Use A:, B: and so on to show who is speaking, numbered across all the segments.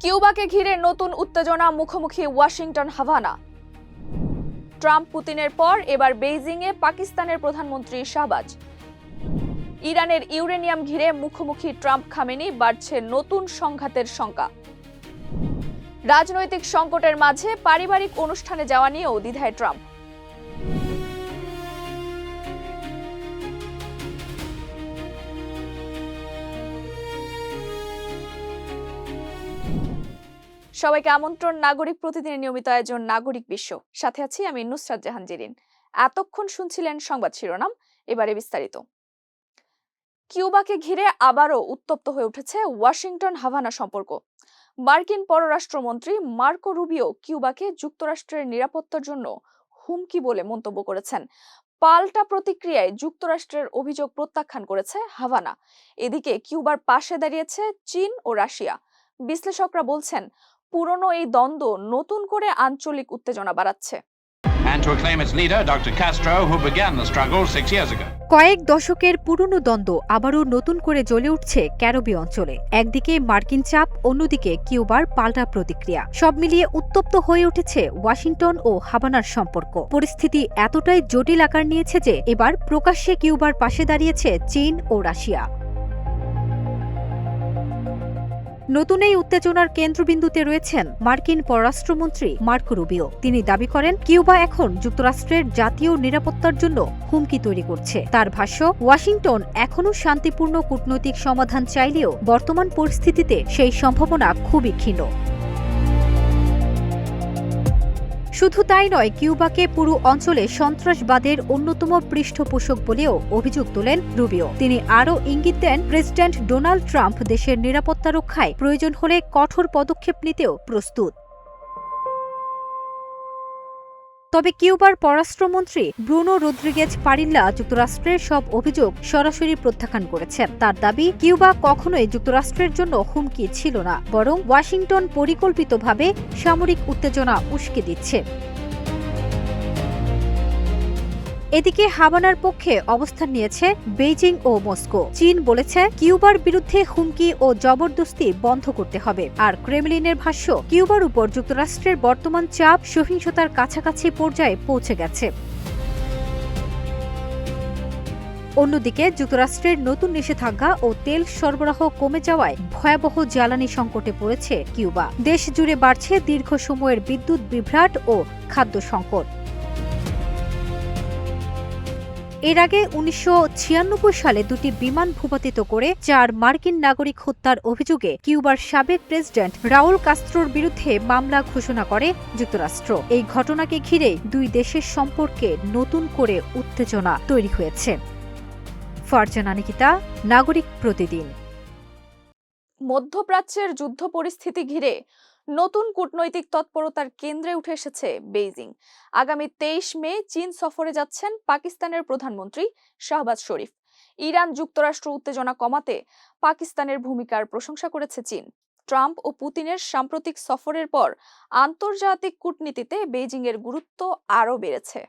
A: কিউবাকে ঘিরে নতুন উত্তেজনা মুখোমুখি ওয়াশিংটন হাভানা। ট্রাম্প পুতিনের পর এবার বেইজিংয়ে পাকিস্তানের প্রধানমন্ত্রী শাহবাজ। ইরানের ইউরেনিয়াম ঘিরে মুখোমুখি ট্রাম্প খামেনি, বাড়ছে নতুন সংঘাতের শঙ্কা। রাজনৈতিক সংকটের মাঝে পারিবারিক অনুষ্ঠানে যাওয়া নিয়েও দ্বিধায় ট্রাম্প। সবাইকে আমন্ত্রণ নাগরিক প্রতিদিনের নিয়মিত আয়োজন নাগরিক বিশ্ব। সাথে আছি আমি নুসরাত জাহান জেরিন। এতক্ষণ শুনছিলেন সংবাদ শিরোনাম, এবারে বিস্তারিত। কিউবাকে ঘিরে আবারও উত্তপ্ত হয়ে উঠেছে ওয়াশিংটন হাভানা সম্পর্ক। মার্কিন পররাষ্ট্রমন্ত্রী মার্কো রুবিও কিউবাকে যুক্তরাষ্ট্রের নিরাপত্তার জন্য হুমকি বলে মন্তব্য করেছেন। পাল্টা প্রতিক্রিয়ায় যুক্তরাষ্ট্রের অভিযোগ প্রত্যাখ্যান করেছে হাভানা। এদিকে কিউবার পাশে দাঁড়িয়েছে চীন ও রাশিয়া। বিশ্লেষকরা বলছেন, পুরনো এই দ্বন্দ্ব নতুন করে আঞ্চলিক উত্তেজনা বাড়াচ্ছে।
B: কয়েক দশকের পুরনো দ্বন্দ্ব আবারও নতুন করে জ্বলে উঠছে ক্যারিবীয় অঞ্চলে। একদিকে মার্কিন চাপ, অন্যদিকে কিউবার পাল্টা প্রতিক্রিয়া। সব মিলিয়ে উত্তপ্ত হয়ে উঠেছে ওয়াশিংটন ও হাভানার সম্পর্ক। পরিস্থিতি এতটাই জটিল আকার নিয়েছে যে এবার প্রকাশ্যে কিউবার পাশে দাঁড়িয়েছে চীন ও রাশিয়া। নতুন এই উত্তেজনার কেন্দ্রবিন্দুতে রয়েছেন মার্কিন পররাষ্ট্রমন্ত্রী মার্কো রুবিও। তিনি দাবি করেন, কিউবা এখন যুক্তরাষ্ট্রের জাতীয় নিরাপত্তার জন্য হুমকি তৈরি করছে। তার ভাষ্য, ওয়াশিংটন এখনও শান্তিপূর্ণ কূটনৈতিক সমাধান চাইলেও বর্তমান পরিস্থিতিতে সেই সম্ভাবনা খুবই ক্ষীণ। শুধু তাই নয়, কিউবাকে পুরো অঞ্চলে সন্ত্রাসবাদের অন্যতম পৃষ্ঠপোষক বলেও অভিযোগ তোলেন রুবিও। তিনি আরও ইঙ্গিত দেন, প্রেসিডেন্ট ডোনাল্ড ট্রাম্প দেশের নিরাপত্তা রক্ষায় প্রয়োজন হলে কঠোর পদক্ষেপ নিতেও প্রস্তুত। তবে কিউবার পররাষ্ট্রমন্ত্রী ব্রুনো রদ্রিগেজ পারিল্লা যুক্তরাষ্ট্রের সব অভিযোগ সরাসরি প্রত্যাখ্যান করেছেন। তার দাবি, কিউবা কখনোই যুক্তরাষ্ট্রের জন্য হুমকি ছিল না, বরং ওয়াশিংটন পরিকল্পিতভাবে সামরিক উত্তেজনা উস্কে দিচ্ছে। এদিকে হাভানার পক্ষে অবস্থান নিয়েছে বেইজিং ও মস্কো। চীন বলেছে, কিউবার বিরুদ্ধে হুমকি ও জবরদস্তি বন্ধ করতে হবে। আর ক্রেমলিনের ভাষ্য, কিউবার উপর যুক্তরাষ্ট্রের বর্তমান চাপ সহিংসতার কাছাকাছি পর্যায়ে পৌঁছে গেছে। অন্যদিকে যুক্তরাষ্ট্রের নতুন নিষেধাজ্ঞা ও তেল সরবরাহ কমে যাওয়ায় ভয়াবহ জ্বালানি সংকটে পড়েছে কিউবা। দেশ জুড়ে বাড়ছে দীর্ঘ সময়ের বিদ্যুৎ বিভ্রাট ও খাদ্য সংকট। এর আগে ১৯৯৬ সালে দুটি বিমান ভূপাতিত করে ৪ মার্কিন নাগরিক হত্যার অভিযোগে কিউবার সাবেক প্রেসিডেন্ট রাউল কাস্ত্রোর বিরুদ্ধে মামলা ঘোষণা করে যুক্তরাষ্ট্র। এই ঘটনাকে ঘিরে দুই দেশের সম্পর্কে নতুন করে উত্তেজনা তৈরি হয়েছে। ফারজানা নিকিতা, নাগরিক প্রতিদিন।
A: মধ্যপ্রাচ্যের যুদ্ধ পরিস্থিতি ঘিরে নতুন কূটনৈতিক তৎপরতার কেন্দ্রে উঠে এসেছে বেইজিং। আগামী ২৩ মে চীন সফরে যাচ্ছেন পাকিস্তানের প্রধানমন্ত্রী শাহবাজ শরীফ। ইরান যুক্তরাষ্ট্র উত্তেজনা কমাতে পাকিস্তানের ভূমিকার প্রশংসা করেছে চীন। ট্রাম্প ও পুতিনের সাম্প্রতিক সফরের পর আন্তর্জাতিক কূটনীতিতে বেইজিংয়ের গুরুত্ব আরও বেড়েছে।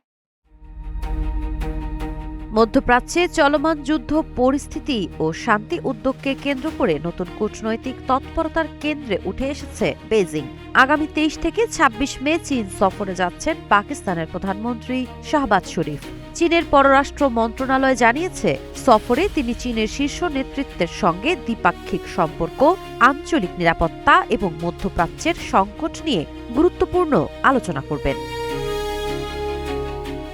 C: মধ্যপ্রাচ্যে চলমান যুদ্ধ পরিস্থিতি ও শান্তি উদ্যোগকে কেন্দ্র করে নতুন কূটনৈতিক তৎপরতার কেন্দ্রে উঠে এসেছে বেইজিং। আগামী ২৩ থেকে ২৬ মে চীন সফরে যাচ্ছেন পাকিস্তানের প্রধানমন্ত্রী শাহবাজ শরীফ। চীনের পররাষ্ট্র মন্ত্রণালয় জানিয়েছে, সফরে তিনি চীনের শীর্ষ নেতৃত্বের সঙ্গে দ্বিপাক্ষিক সম্পর্ক, আঞ্চলিক নিরাপত্তা এবং মধ্যপ্রাচ্যের সংকট নিয়ে গুরুত্বপূর্ণ আলোচনা করবেন।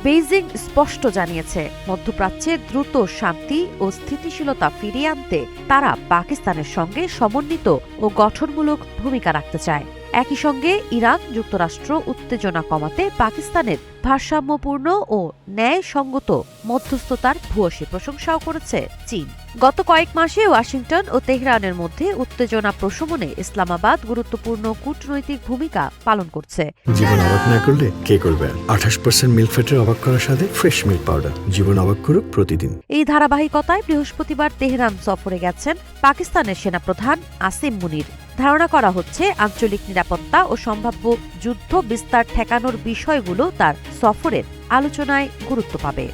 C: বেইজিং স্পষ্ট জানিয়েছে, মধ্যপ্রাচ্যে দ্রুত শান্তি ও স্থিতিশীলতা ফিরিয়ে আনতে তারা পাকিস্তানের সঙ্গে সমন্বিত ও গঠনমূলক ভূমিকা রাখতে চায়। একই সঙ্গে ইরান যুক্তরাষ্ট্র উত্তেজনা কমাতে পাকিস্তানের ভারসাম্যপূর্ণ ও ন্যায়সঙ্গত মধ্যস্থতার ভূয়সী প্রশংসাও করেছে চীন। গত কয়েক মাসে ওয়াশিংটন ও তেহরানের মধ্যে উত্তেজনা প্রশমনে ইসলামাবাদ গুরুত্বপূর্ণ কূটনৈতিক ভূমিকা পালন করছে।
D: জীবন অবাক না করলে কে করবে? ২৮% মিল্ক ফ্যাটের অবাক করার সাথে ফ্রেশ মিল্ক পাউডার। জীবন অবাক করুক প্রতিদিন।
C: এই ধারাবাহিকতায় বৃহস্পতিবার তেহরান সফরে গেছেন পাকিস্তানের সেনাপ্রধান আসিম মুনির। ধারণা করা হচ্ছে, আঞ্চলিক নিরাপত্তা ও সম্ভাব্য যুদ্ধ বিস্তার ঠেকানোর বিষয়গুলো তার সফরের আলোচনায় গুরুত্ব পাবে।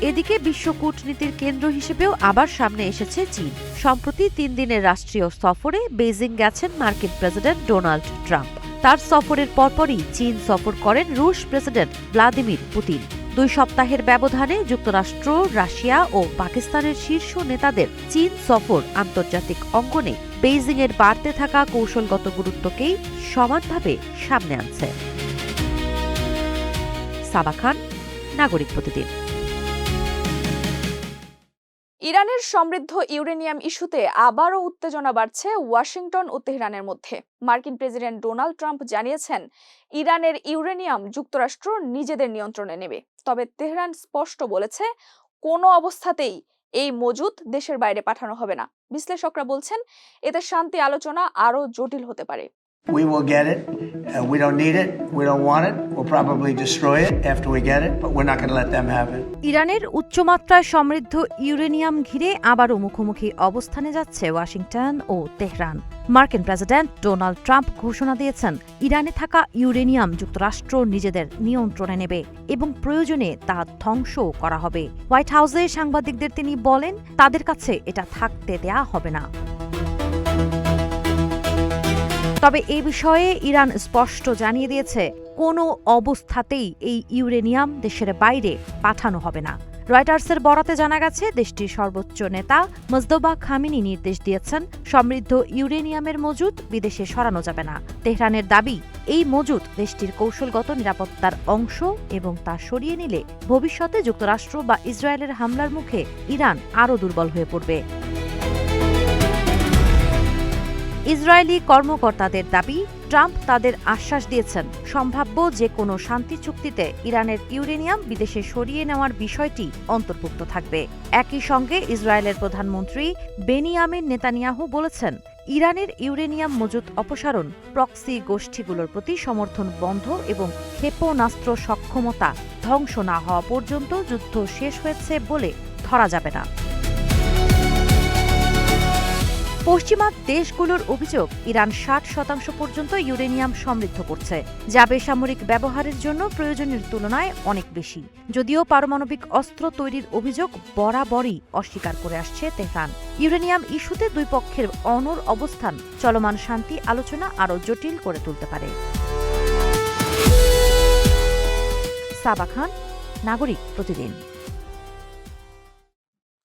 C: এদিকে বিশ্ব কূটনীতির কেন্দ্র হিসেবেও আবার সামনে এসেছে চীন। সম্প্রতি 3 দিনের রাষ্ট্রীয় সফরে বেইজিং গেছেন মার্কিন প্রেসিডেন্ট ডোনাল্ড ট্রাম্প। তার সফরের পরপরই চীন সফর করেন রুশ প্রেসিডেন্ট ভ্লাদিমির পুতিন। 2 সপ্তাহের ব্যবধানে যুক্তরাষ্ট্র, রাশিয়া ও পাকিস্তানের শীর্ষ নেতাদের চীন সফর আন্তর্জাতিক অঙ্গনে বেইজিংয়ের বাড়তে থাকা কৌশলগত গুরুত্বকেই সমানভাবে সামনে আনছে। সাবা খান, নাগরিক প্রতিদিন।
A: ইরানের সমৃদ্ধ ইউরেনিয়াম ইস্যুতে আবারও উত্তেজনা বাড়ছে ওয়াশিংটন ও তেহরানের মধ্যে। মার্কিন প্রেসিডেন্ট ডোনাল্ড ট্রাম্প জানিয়েছেন, ইরানের ইউরেনিয়াম যুক্তরাষ্ট্র নিজেদের নিয়ন্ত্রণে নেবে। তবে তেহরান স্পষ্ট বলেছে, কোনো অবস্থাতেই এই মজুত দেশের বাইরে পাঠানো হবে না। বিশ্লেষকরা বলছেন, এতে শান্তি আলোচনা আরও জটিল হতে পারে।
E: We will get it. We don't need it. We don't want it. We'll probably destroy it after we get it, but we're not going to let them have it.
C: ইরানের উচ্চমাত্রায় সমৃদ্ধ ইউরেনিয়াম ঘিরে আবারও মুখোমুখি অবস্থানে যাচ্ছে ওয়াশিংটন ও Tehran. মার্কিন president Donald Trump ঘোষণা দিয়েছেন, ইরানে থাকা ইউরেনিয়াম যুক্তরাষ্ট্র নিজেদের নিয়ন্ত্রণে নেবে এবং প্রয়োজনে তা ধ্বংসও করা হবে। হোয়াইট হাউসে সাংবাদিকদের তিনি বলেন, তাদের কাছে এটা থাকতে দেয়া হবে না। তবে এই বিষয়ে ইরান স্পষ্ট জানিয়ে দিয়েছে, কোনো অবস্থাতেই এই ইউরেনিয়াম দেশের বাইরে পাঠানো হবে না। রয়টার্সের বরাতে জানা গেছে, দেশটির সর্বোচ্চ নেতা মোজতবা খামেনি নির্দেশ দিয়েছেন, সমৃদ্ধ ইউরেনিয়ামের মজুত বিদেশে সরানো যাবে না। তেহরানের দাবি, এই মজুত দেশটির কৌশলগত নিরাপত্তার অংশ এবং তা সরিয়ে নিলে ভবিষ্যতে যুক্তরাষ্ট্র বা ইসরায়েলের হামলার মুখে ইরান আরও দুর্বল হয়ে পড়বে। ইসরায়েলি কর্মকর্তাদের দাবি, ট্রাম্প তাদের আশ্বাস দিয়েছেন, সম্ভাব্য যে কোনো শান্তি চুক্তিতে ইরানের ইউরেনিয়াম বিদেশে সরিয়ে নেওয়ার বিষয়টি অন্তর্ভুক্ত থাকবে। একই সঙ্গে ইসরায়েলের প্রধানমন্ত্রী বেনিয়ামিন নেতানিয়াহু বলেছেন, ইরানের ইউরেনিয়াম মজুত অপসারণ, প্রক্সি গোষ্ঠীগুলোর প্রতি সমর্থন বন্ধ এবং ক্ষেপণাস্ত্র সক্ষমতা ধ্বংস না হওয়া পর্যন্ত যুদ্ধ শেষ হয়েছে বলে ধরা যাবে না। পশ্চিমা দেশগুলোর অভিযোগ, ইরান 60% পর্যন্ত ইউরেনিয়াম সমৃদ্ধ করছে, যা বেসামরিক ব্যবহারের জন্য প্রয়োজনের তুলনায় অনেক বেশি। যদিও পারমাণবিক অস্ত্র তৈরির অভিযোগ বরাবরই অস্বীকার করে আসছে তেহরান। ইউরেনিয়াম ইস্যুতে 2 পক্ষের অনড় অবস্থান চলমান শান্তি আলোচনা আরও জটিল করে তুলতে পারে। সাবা খান, নাগরিক প্রতিদিন।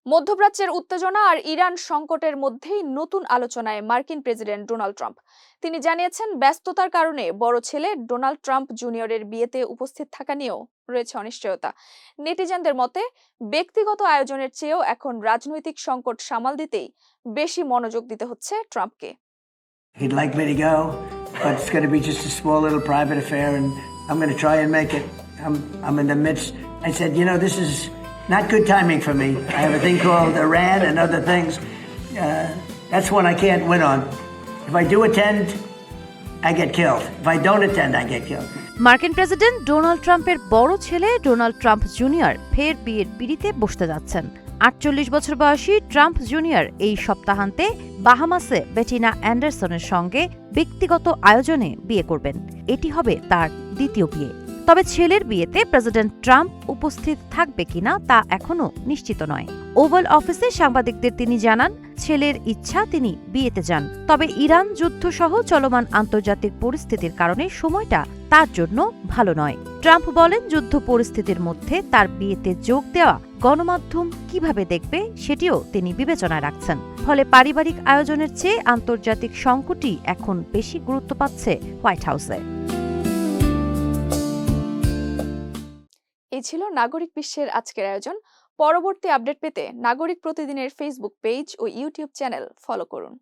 A: মধ্যপ্রাচ্যের উত্তেজনা আর ইরান সংকটের মধ্যেই নতুন আলোচনায় মার্কিন প্রেসিডেন্ট ডোনাল্ড ট্রাম্প। তিনি জানিয়েছেন, ব্যস্ততার কারণে বড় ছেলে ডোনাল্ড ট্রাম্প জুনিয়রের বিয়েতে উপস্থিত থাকা নিয়েও রয়েছে অনিশ্চয়তা। নেটিজেনদের মতে, ব্যক্তিগত আয়োজনের চেয়েও এখন রাজনৈতিক সংকট সামাল দিতেই বেশি মনোযোগ দিতে হচ্ছে ট্রাম্পকে।
E: He'd like me to go, but it's going to be just a small little private affair, and I'm going to try and make it. I'm in the midst. I said, this is not good timing for me. I have a thing called Iran and other things. That's one I can't win on. If I do attend, I get killed. If I don't attend, I get killed.
C: মার্কিন president Donald ট্রাম্পের বড় ছেলে Donald Trump junior ফের বিয়ের পিঁড়িতে বসতে যাচ্ছেন। 48 বছর বয়সী ট্রাম্প জুনিয়র এই সপ্তাহান্তে বাহামাসে বেটিনা অ্যান্ডারসনের সঙ্গে ব্যক্তিগত আয়োজনে বিয়ে করবেন। এটি হবে তার দ্বিতীয় বিয়ে। তবে ছেলের বিয়েতে প্রেসিডেন্ট ট্রাম্প উপস্থিত থাকবে কিনা তা এখনও নিশ্চিত নয়। ওভাল অফিসে সাংবাদিকদের তিনি জানান, ছেলের ইচ্ছা তিনি বিয়েতে যান, তবে ইরান যুদ্ধ সহ চলমান আন্তর্জাতিক পরিস্থিতির কারণে সময়টা তার জন্য ভালো নয়। ট্রাম্প বলেন, যুদ্ধ পরিস্থিতির মধ্যে তার বিয়েতে যোগ দেওয়া গণমাধ্যম কিভাবে দেখবে সেটিও তিনি বিবেচনায় রাখছেন। ফলে পারিবারিক আয়োজনের চেয়ে আন্তর্জাতিক সংকটই এখন বেশি গুরুত্ব পাচ্ছে হোয়াইট হাউসে।
A: এই ছিল নাগরিক বিশ্বের আজকের আয়োজন। পরবর্তী আপডেট পেতে নাগরিক প্রতিদিনের ফেসবুক পেজ ও ইউটিউব চ্যানেল ফলো করুন।